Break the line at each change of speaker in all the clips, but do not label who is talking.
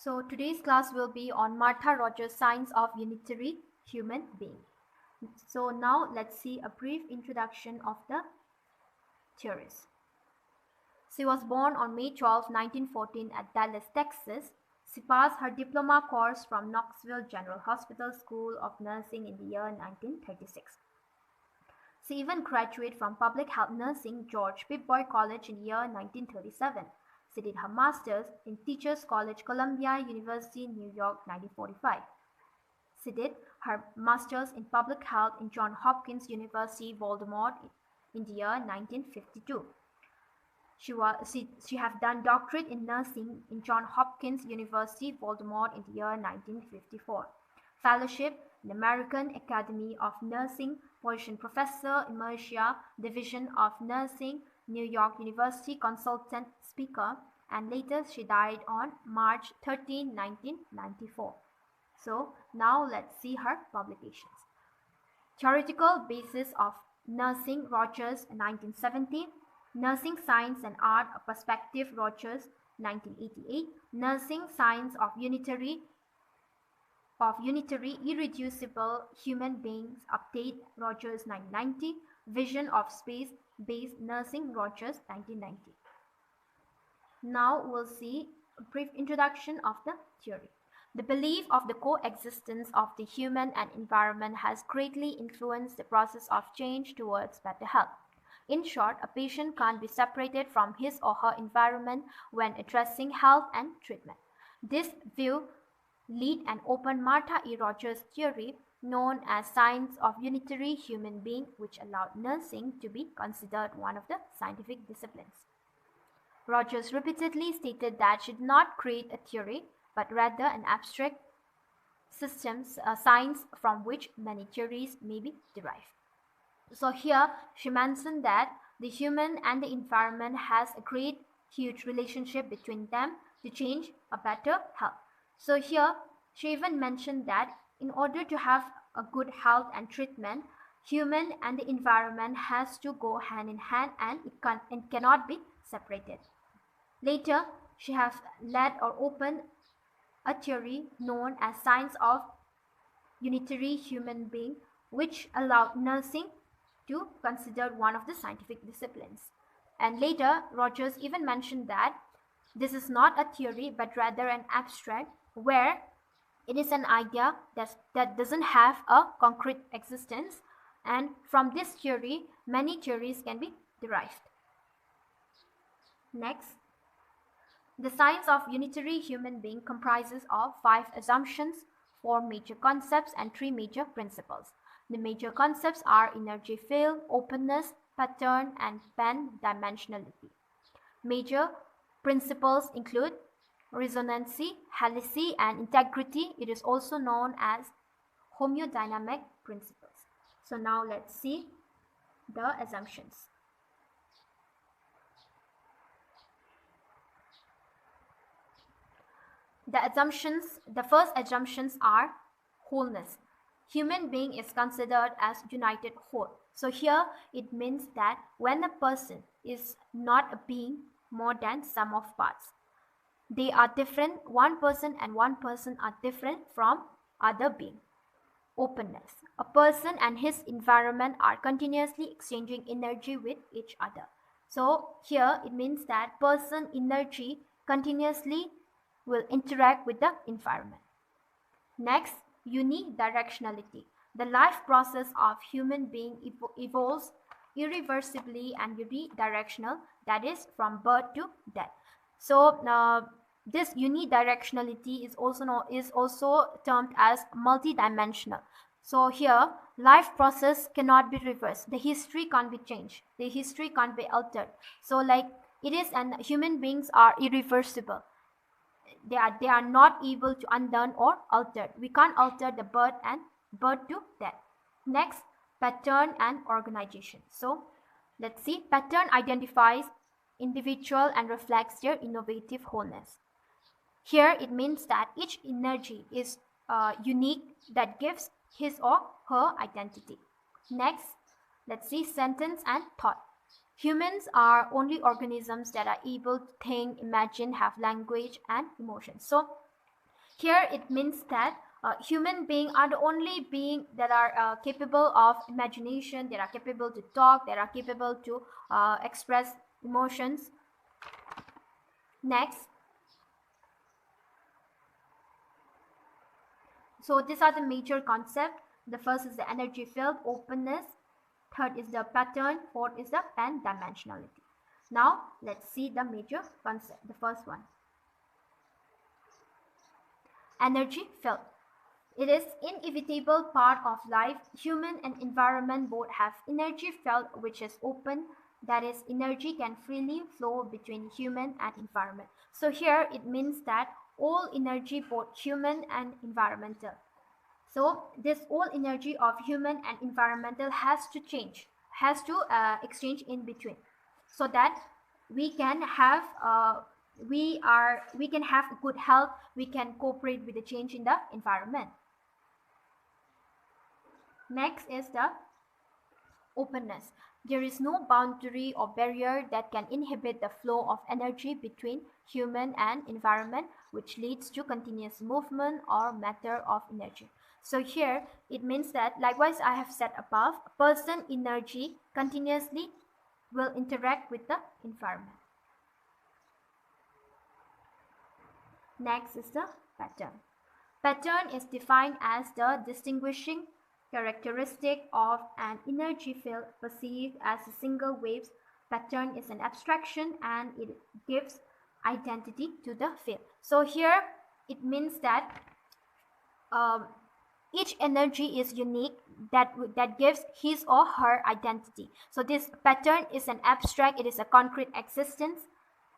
So today's class will be on Martha Rogers' Science of Unitary Human Being. So now let's see a brief introduction of the theories. She was born on May 12, 1914 at Dallas, Texas. She passed her diploma course from Knoxville General Hospital School of Nursing in the year 1936. She even graduated from Public Health Nursing George Pipboy College in the year 1937. She did her master's in Teachers College, Columbia University, New York, 1945. She did her master's in public health in Johns Hopkins University, Baltimore, in the year 1952. She have done doctorate in nursing in Johns Hopkins University, Baltimore, in the year 1954. Fellowship in American Academy of Nursing, position Professor Emerita, Division of Nursing, New York University consultant speaker, and later she died on March 13, 1994. So now let's see her publications. Theoretical Basis of Nursing, Rogers, 1970. Nursing Science and Art, a Perspective, Rogers, 1988. Nursing Science of Unitary Irreducible Human Beings, Update, Rogers, 1990. Vision of Space-Based Nursing, Rogers, 1990. Now we'll see a brief introduction of the theory. The belief of the coexistence of the human and environment has greatly influenced the process of change towards better health. In short, a patient can't be separated from his or her environment when addressing health and treatment. This view led and opened Martha E. Rogers' theory, known as Science of Unitary Human Being, which allowed nursing to be considered one of the scientific disciplines. Rogers repeatedly stated that she did not create a theory, but rather an abstract systems, science from which many theories may be derived. So here she mentioned that the human and the environment has a great huge relationship between them to change a better health. So here she even mentioned that in order to have a good health and treatment, human and the environment has to go hand in hand, and it cannot be separated. Later she has led or opened a theory known as Science of Unitary Human Being, which allowed nursing to consider one of the scientific disciplines. And later Rogers even mentioned that this is not a theory but rather an abstract, where it is an idea that doesn't have a concrete existence, and from this theory many theories can be derived. Next, the Science of Unitary Human Being comprises of 5 assumptions, 4 major concepts, and 3 major principles. The major concepts are energy field, openness, pattern, and pan-dimensionality. Major principles include resonancy, helicity, and integrity. It is also known as homeodynamic principles. So now let's see the assumptions. The first assumptions are wholeness. Human being is considered as united whole. So here it means that when a person is not a being more than sum of parts, they are different. One person and one person are different from other being. Openness. A person and his environment are continuously exchanging energy with each other. So here it means that person energy continuously will interact with the environment. Next, unidirectionality. The life process of human being evolves irreversibly and unidirectional, that is from birth to death. So this unidirectionality is also termed as multidimensional. So here life process cannot be reversed. The history can't be changed. The history can't be altered. So like it is, and human beings are irreversible. They are not able to undone or altered. We can't alter the birth to death. Next, pattern and organization. So let's see. Pattern identifies individual and reflects their innovative wholeness. Here it means that each energy is unique, that gives his or her identity. Next, let's see sentence and thought. Humans are only organisms that are able to think, imagine, have language and emotions. So Here it means that human beings are the only being that are capable of imagination, that are capable to talk, that are capable to express emotions. Next, so these are the major concepts. The first is the energy field, openness. Third is the pattern. Fourth is the pan-dimensionality. Now let's see the major concept. The first one, energy field. It is inevitable part of life. Human and environment both have energy field which is open. That is, energy can freely flow between human and environment. So here it means that all energy, both human and environmental. So this all energy of human and environmental has to change, has to exchange in between, so that we can have we can have good health. We can cooperate with the change in the environment. Next is the openness. There is no boundary or barrier that can inhibit the flow of energy between human and environment, which leads to continuous movement or matter of energy. So here it means that, likewise I have said above, person energy continuously will interact with the environment. Next is the pattern. Pattern is defined as the distinguishing characteristic of an energy field perceived as a single wave. Pattern is an abstraction and it gives identity to the field. So here it means that each energy is unique, that gives his or her identity. So this pattern is an abstract, it is a concrete existence.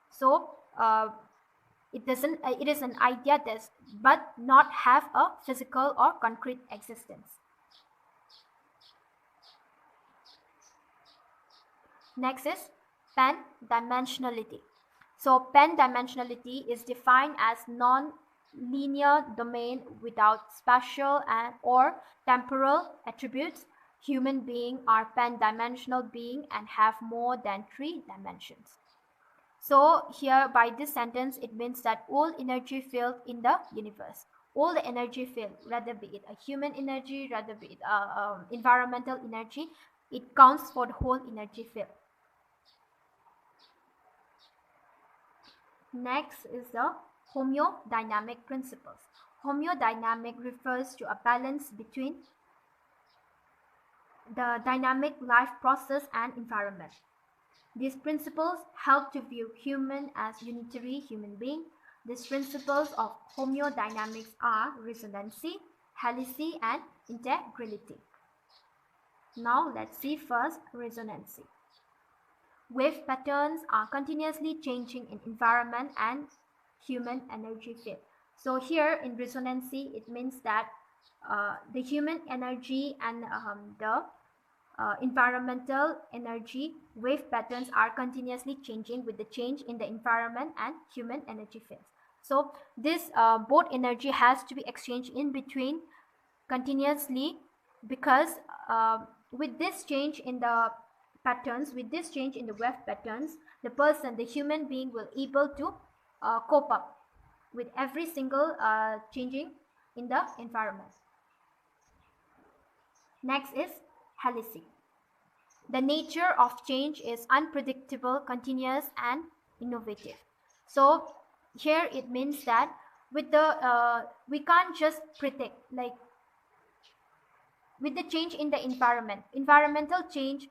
So it is an idea that but not have a physical or concrete existence. Next is pan-dimensionality. So pan-dimensionality is defined as non-linear domain without spatial and or temporal attributes. Human beings are pan-dimensional beings and have more than 3 dimensions. So here by this sentence it means that all energy field in the universe, all the energy field, rather be it a human energy, rather be it environmental energy, it counts for the whole energy field. Next is the homeodynamic principles. Homeodynamic refers to a balance between the dynamic life process and environment. These principles help to view human as unitary human being. These principles of homeodynamics are resonancy, helicity, and integrality. Now let's see first resonancy. Wave patterns are continuously changing in environment and human energy field. So here in resonancy, it means that the human energy and the environmental energy wave patterns are continuously changing with the change in the environment and human energy fields. So this both energy has to be exchanged in between continuously, because with this change in the patterns, with this change in the wave patterns, the person, the human being will able to cope up with every single changing in the environment. Next is helicity. The nature of change is unpredictable, continuous, and innovative. So here it means that with the we can't just predict, like with the change in the environmental change,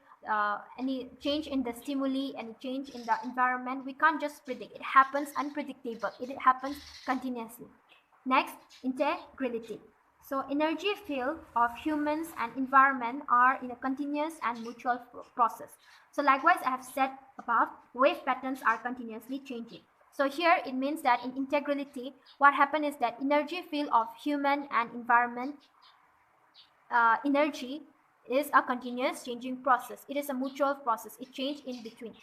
any change in the stimuli, any change in the environment, we can't just predict. It happens unpredictable, it happens continuously. Next, integrality. So energy field of humans and environment are in a continuous and mutual process. So likewise I have said above, wave patterns are continuously changing. So here it means that in integrality, what happened is that energy field of human and environment energy is a continuous changing process. It is a mutual process. It changes in between.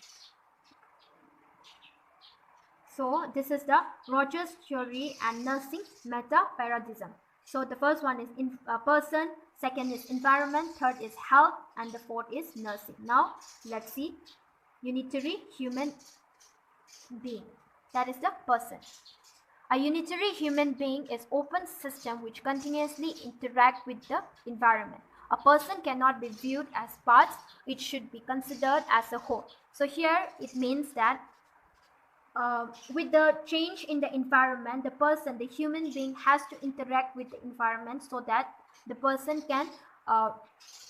So this is the Rogers theory and nursing meta paradigm. So the first one is in person, second is environment, third is health, and the fourth is nursing. Now let's see unitary human being. That is the person. A unitary human being is open system which continuously interact with the environment. A person cannot be viewed as parts, it should be considered as a whole. So here it means that with the change in the environment, the person, the human being has to interact with the environment so that the person can uh,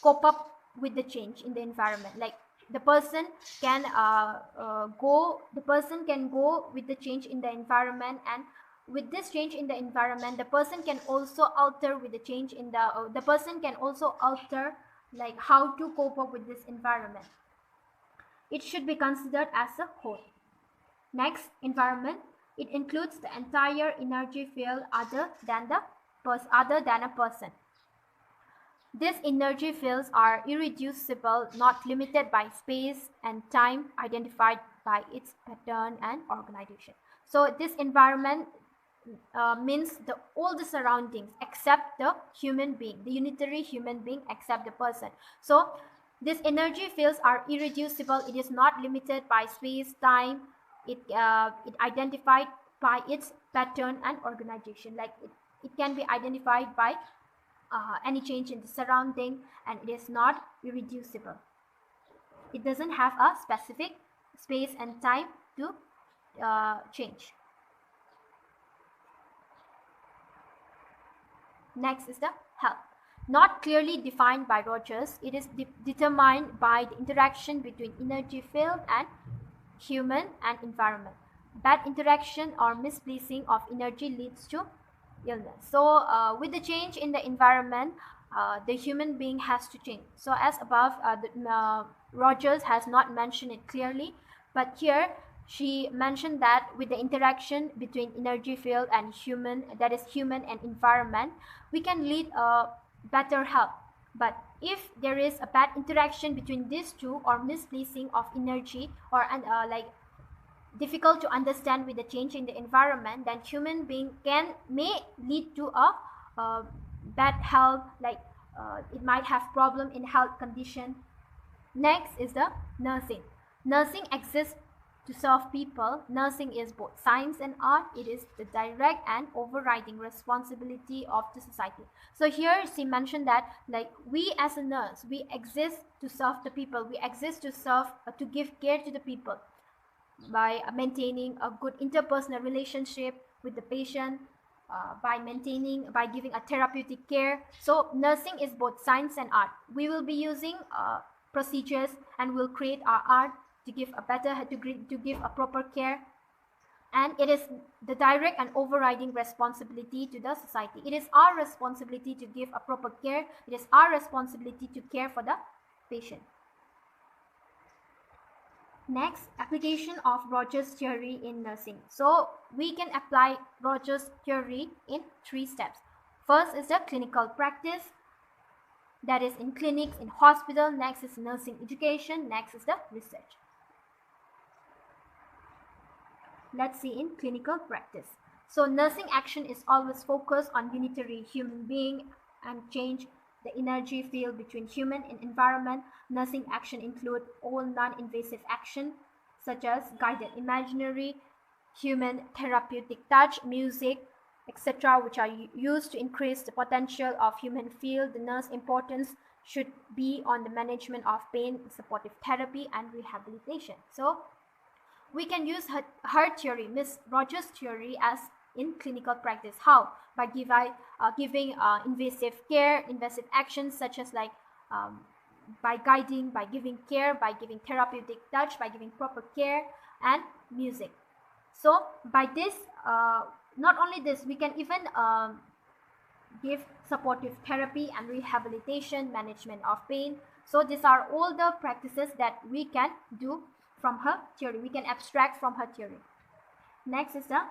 cope up with the change in the environment. Like the person can the person can go with the change in the environment, and with this change in the environment, the person can also alter with the change in the person can also alter like how to cope up with this environment. It should be considered as a whole. Next, environment. It includes the entire energy field other than a person. These energy fields are irreducible, not limited by space and time, identified by its pattern and organization. So this environment means all the surroundings except the human being, the unitary human being except the person. So these energy fields are irreducible. It is not limited by space, time. It identified by its pattern and organization. Like it can be identified by any change in the surrounding, and it is not irreducible. It doesn't have a specific space and time to change. Next is the health. Not clearly defined by Rogers, it is determined by the interaction between energy field and human and environment. Bad interaction or misplacing of energy leads to illness. So with the change in the environment, the human being has to change. So as above, Rogers has not mentioned it clearly, but here she mentioned that with the interaction between energy field and human, that is human and environment, we can lead a better health. But if there is a bad interaction between these two or misplacing of energy or like difficult to understand with the change in the environment, then human being may lead to a bad health, like it might have problem in health condition. Next is the nursing. Nursing exists to serve people. Nursing is both science and art. It is the direct and overriding responsibility of the society. So here she mentioned that like we as a nurse, we exist to serve the people. We exist to serve, to give care to the people by maintaining a good interpersonal relationship with the patient, by giving a therapeutic care. So nursing is both science and art. We will be using procedures and will create our art to give to give a proper care, and it is the direct and overriding responsibility to the society. It is our responsibility to give a proper care. It is our responsibility to care for the patient. Next, application of Rogers theory in nursing. So we can apply Rogers theory in 3 steps. First is the clinical practice, that is in clinics, in hospital. Next is nursing education. Next is the research. Let's see in clinical practice. So nursing action is always focused on unitary human being and change the energy field between human and environment. Nursing action include all non-invasive action such as guided imaginary, human therapeutic touch, music, etc., which are used to increase the potential of human field. The nurse importance should be on the management of pain, supportive therapy, and rehabilitation. So we can use her theory, Miss Rogers' theory, as in clinical practice. How? By giving invasive care, invasive actions such as like by guiding, by giving care, by giving therapeutic touch, by giving proper care, and music. So by this, not only this, we can even give supportive therapy and rehabilitation, management of pain. So these are all the practices that we can do from her theory. We can abstract from her theory. Next is the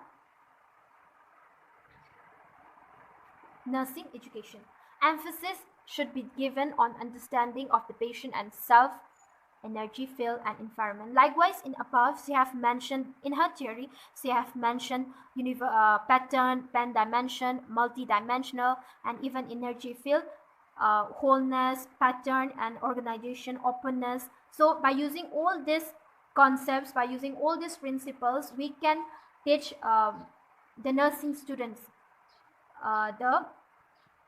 nursing education. Emphasis should be given on understanding of the patient and self, energy field, and environment. Likewise, in above, she have mentioned in her theory, she have mentioned pattern, pan dimension, multi-dimensional, and even energy field, wholeness, pattern, and organization, openness. So by using all these concepts, by using all these principles, we can teach the nursing students the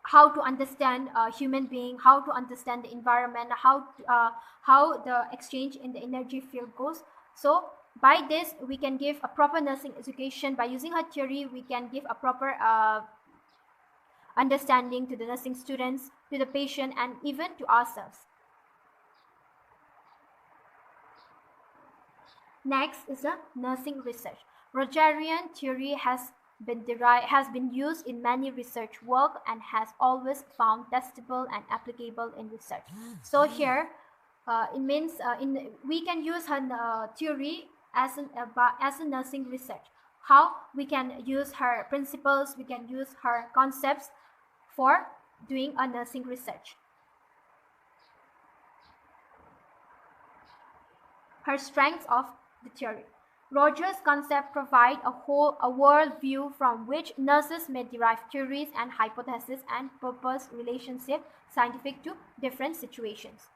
how to understand a human being, how to understand the environment, how the exchange in the energy field goes. So by this we can give a proper nursing education. By using her theory, we can give a proper understanding to the nursing students, to the patient, and even to ourselves. Next is the nursing research. Rogerian theory has been used in many research work and has always found testable and applicable in research. So here, it means we can use her theory as a nursing research. How we can use her principles, we can use her concepts for doing a nursing research. Her strengths of the theory. Rogers' concept provide a world view from which nurses may derive theories and hypotheses and purpose relationship scientific to different situations.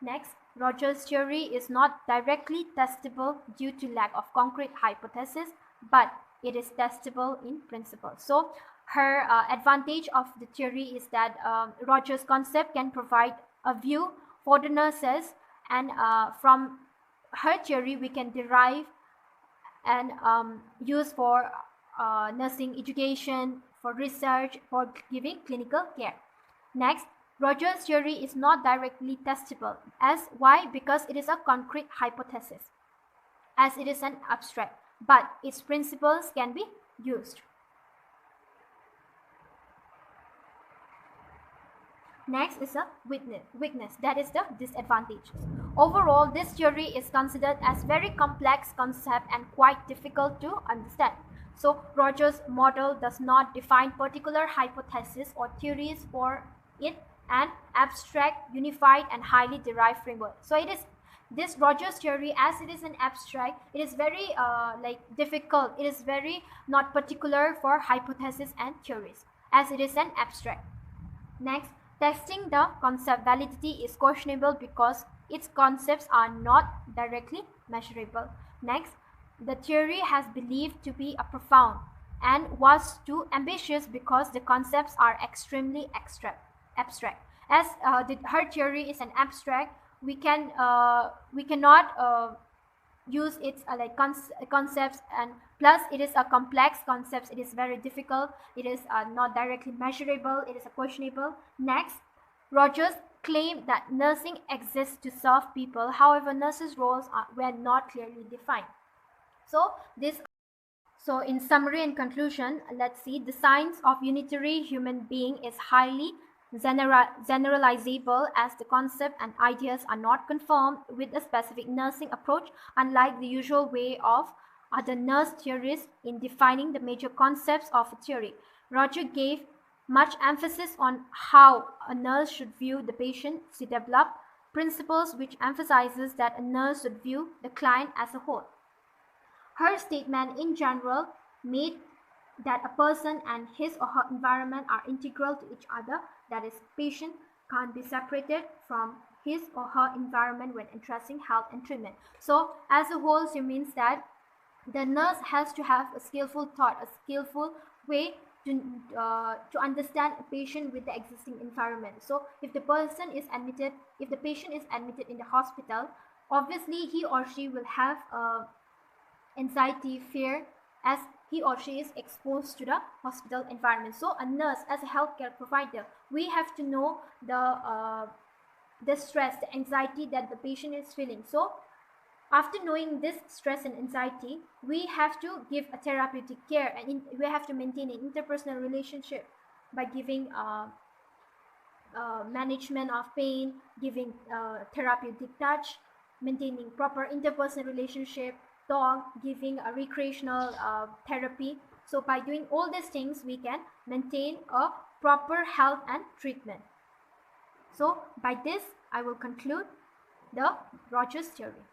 Next, Rogers' theory is not directly testable due to lack of concrete hypothesis, but it is testable in principle. So her advantage of the theory is that Rogers' concept can provide a view for the nurses, and from her theory we can derive and use for nursing education, for research, for giving clinical care. Next, Rogers' theory is not directly testable. Why? Because it is a concrete hypothesis, as it is an abstract, but its principles can be used. Next is a weakness, that is the disadvantages. Overall, this theory is considered as very complex concept and quite difficult to understand. So Rogers' model does not define particular hypotheses or theories for it, an abstract, unified, and highly derived framework. So it is this Rogers theory, as it is an abstract, it is very difficult. It is very not particular for hypotheses and theories, as it is an abstract. Next, testing the concept validity is questionable because its concepts are not directly measurable. Next, the theory has believed to be a profound and was too ambitious because the concepts are extremely abstract. As her theory is an abstract, we cannot use its concepts, and plus it is a complex concept. It is very difficult. It is not directly measurable. It is a questionable. Next, Rogers claimed that nursing exists to serve people. However, nurses' roles were not clearly defined. So in summary and conclusion, let's see, the science of unitary human being is highly generalizable, as the concept and ideas are not conformed with a specific nursing approach, unlike the usual way of other nurse theories in defining the major concepts of a theory. Roger gave much emphasis on how a nurse should view the patient. She developed principles which emphasizes that a nurse should view the client as a whole. Her statement in general made that a person and his or her environment are integral to each other, that is, patient can't be separated from his or her environment when addressing health and treatment. So as a whole, she means that the nurse has to have a skillful thought, a skillful way to understand a patient with the existing environment. So if the patient is admitted in the hospital, obviously he or she will have anxiety, fear, as he or she is exposed to the hospital environment. So a nurse, as a healthcare provider, we have to know the stress, the anxiety that the patient is feeling. So after knowing this stress and anxiety, we have to give a therapeutic care, and we have to maintain an interpersonal relationship by giving management of pain, giving therapeutic touch, maintaining proper interpersonal relationship, talk, giving a recreational therapy. So by doing all these things, we can maintain a proper health and treatment. So by this, I will conclude the Rogers theory.